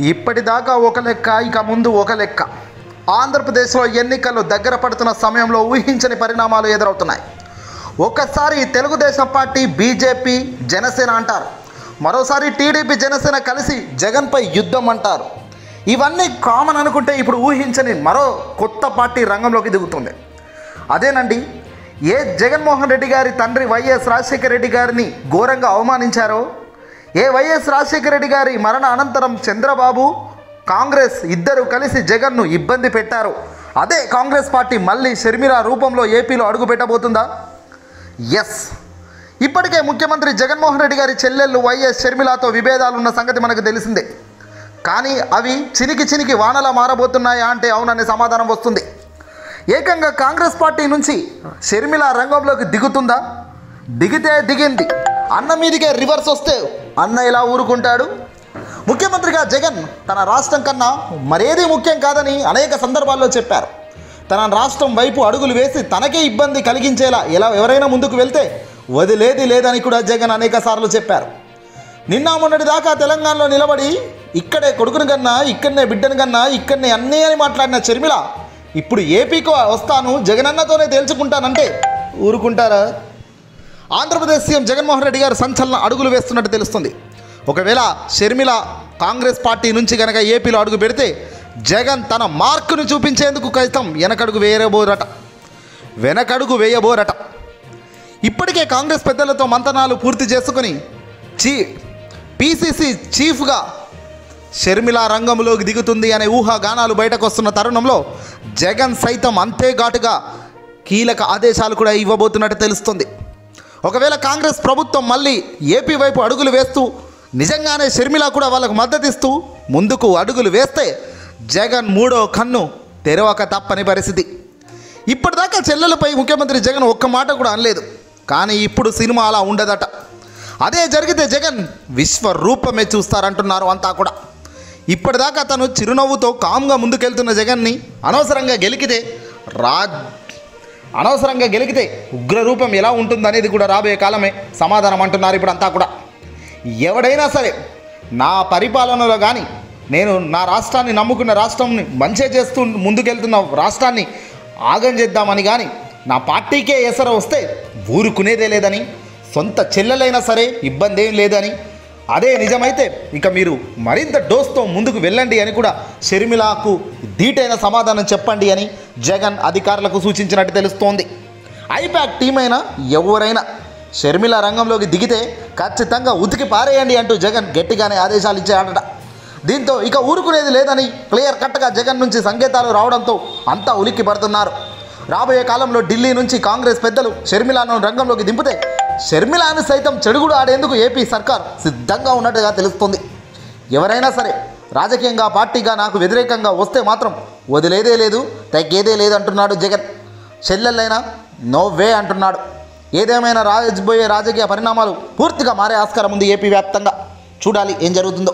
ఇప్పటిదాకా ఒక లెక్క, ఇక ముందు ఒక లెక్క. ఆంధ్రప్రదేశ్లో ఎన్నికలు దగ్గర పడుతున్న సమయంలో ఊహించని పరిణామాలు ఎదురవుతున్నాయి. ఒక్కసారి తెలుగుదేశం పార్టీ, బీజేపీ, జనసేన అంటారు. మరోసారి టీడీపీ, జనసేన కలిసి జగన్పై యుద్ధం అంటారు. ఇవన్నీ కామన్ అనుకుంటే ఇప్పుడు ఊహించని మరో కొత్త పార్టీ రంగంలోకి దిగుతుంది. అదేనండి, ఏ జగన్మోహన్ రెడ్డి గారి తండ్రి వైఎస్ రాజశేఖర రెడ్డి గారిని ఘోరంగా అవమానించారో, ఏ వైఎస్ రాజశేఖర రెడ్డి గారి మరణ అనంతరం చంద్రబాబు, కాంగ్రెస్ ఇద్దరు కలిసి జగన్ను ఇబ్బంది పెట్టారు. అదే కాంగ్రెస్ పార్టీ మళ్ళీ షర్మిల రూపంలో ఏపీలో అడుగు పెట్టబోతుందా? ఎస్. ఇప్పటికే ముఖ్యమంత్రి జగన్మోహన్ రెడ్డి గారి చెల్లెళ్ళు వైఎస్ షర్మిలతో విభేదాలున్న సంగతి మనకు తెలిసిందే. కానీ అవి చినికి చినికి వానలా మారబోతున్నాయా అంటే అవుననే సమాధానం వస్తుంది. ఏకంగా కాంగ్రెస్ పార్టీ నుంచి షర్మిల రంగంలోకి దిగుతుందా? దిగితే దిగింది. అన్న మీదికే రివర్స్ వస్తే అన్న ఇలా ఊరుకుంటాడు? ముఖ్యమంత్రిగా జగన్ తన రాష్ట్రం కన్నా మరేదీ ముఖ్యం కాదని అనేక సందర్భాల్లో చెప్పారు. తన రాష్ట్రం వైపు అడుగులు వేసి తనకే ఇబ్బంది కలిగించేలా ఎవరైనా ముందుకు వెళ్తే వదిలేది లేదని కూడా జగన్ అనేక సార్లు చెప్పారు. నిన్న మొన్నటి దాకా తెలంగాణలో నిలబడి ఇక్కడే కొడుకుని కన్నా, ఇక్కడనే బిడ్డను కన్నా, ఇక్కడనే అన్నీ అని మాట్లాడిన షర్మిల ఇప్పుడు ఏపీకి వస్తాను, జగనన్నతోనే తేల్చుకుంటానంటే ఊరుకుంటారా? ఆంధ్రప్రదేశ్ సీఎం జగన్మోహన్ రెడ్డి గారు సంచలన అడుగులు వేస్తున్నట్టు తెలుస్తుంది. ఒకవేళ షర్మిల కాంగ్రెస్ పార్టీ నుంచి కనుక ఏపీలో అడుగు పెడితే జగన్ తన మార్కును చూపించేందుకు కైతం వెనకడుగు వేయబోరట. ఇప్పటికే కాంగ్రెస్ పెద్దలతో మంతనాలు పూర్తి చేసుకుని పీసీసీ చీఫ్గా షర్మిల రంగంలోకి దిగుతుంది అనే ఊహాగానాలు బయటకు వస్తున్న తరుణంలో జగన్ సైతం అంతే ఘాటుగా కీలక ఆదేశాలు కూడా ఇవ్వబోతున్నట్టు తెలుస్తుంది. ఒకవేళ కాంగ్రెస్ ప్రభుత్వం మళ్ళీ ఏపీ వైపు అడుగులు వేస్తూ నిజంగానే షర్మిల కూడా వాళ్ళకు మద్దతిస్తూ ముందుకు అడుగులు వేస్తే జగన్ మూడో కన్ను తెరవక తప్పని పరిస్థితి. ఇప్పటిదాకా చెల్లెలపై ముఖ్యమంత్రి జగన్ ఒక్క మాట కూడా అనలేదు. కానీ ఇప్పుడు సినిమా అలా ఉండదట. అదే జరిగితే జగన్ విశ్వరూపమే చూస్తారంటున్నారు అంతా కూడా. ఇప్పటిదాకా తను చిరునవ్వుతో కామ్గా ముందుకెళ్తున్న జగన్ని అనవసరంగా గెలికితే ఉగ్రరూపం ఎలా ఉంటుందనేది కూడా రాబోయే కాలమే సమాధానం అంటున్నారు ఇప్పుడు అంతా కూడా. ఎవడైనా సరే నా పరిపాలనలో కానీ, నేను నా రాష్ట్రాన్ని నమ్ముకున్న రాష్ట్రాన్ని మంచి చేస్తూ ముందుకెళ్తున్న రాష్ట్రాన్ని ఆగం చేద్దామని కానీ నా పార్టీకే ఎసర వస్తే ఊరుకునేదే లేదని, సొంత చెల్లెలైనా సరే ఇబ్బంది ఏం లేదని, అదే నిజమైతే ఇక మీరు మరింత డోస్తో ముందుకు వెళ్ళండి అని కూడా షర్మిలకు ధీటైన సమాధానం చెప్పండి అని జగన్ అధికారులకు సూచించినట్టు తెలుస్తోంది. ఐపాక్ టీం అయినా ఎవరైనా షర్మిల రంగంలోకి దిగితే ఖచ్చితంగా ఉతికి పారేయండి అంటూ జగన్ గట్టిగానే ఆదేశాలు ఇచ్చాడట. దీంతో ఇక ఊరుకునేది లేదని క్లియర్ కట్గా జగన్ నుంచి సంకేతాలు రావడంతో అంతా ఉలిక్కి పడుతున్నారు. రాబోయే కాలంలో ఢిల్లీ నుంచి కాంగ్రెస్ పెద్దలు షర్మిలను రంగంలోకి దింపితే షర్మిలాను సైతం చెడుగుడు ఆడేందుకు ఏపీ సర్కార్ సిద్ధంగా ఉన్నట్టుగా తెలుస్తుంది. ఎవరైనా సరే రాజకీయంగా, పార్టీగా నాకు వ్యతిరేకంగా వస్తే మాత్రం వదిలేదే లేదు, తగ్గేదే లేదు అంటున్నాడు జగన్. చెల్లెళ్ళైనా నో వే అంటున్నాడు. ఏదేమైనా రాబోయే రాజకీయ పరిణామాలు పూర్తిగా మారే ఆస్కారం ఉంది ఏపీ వ్యాప్తంగా. చూడాలి ఏం జరుగుతుందో.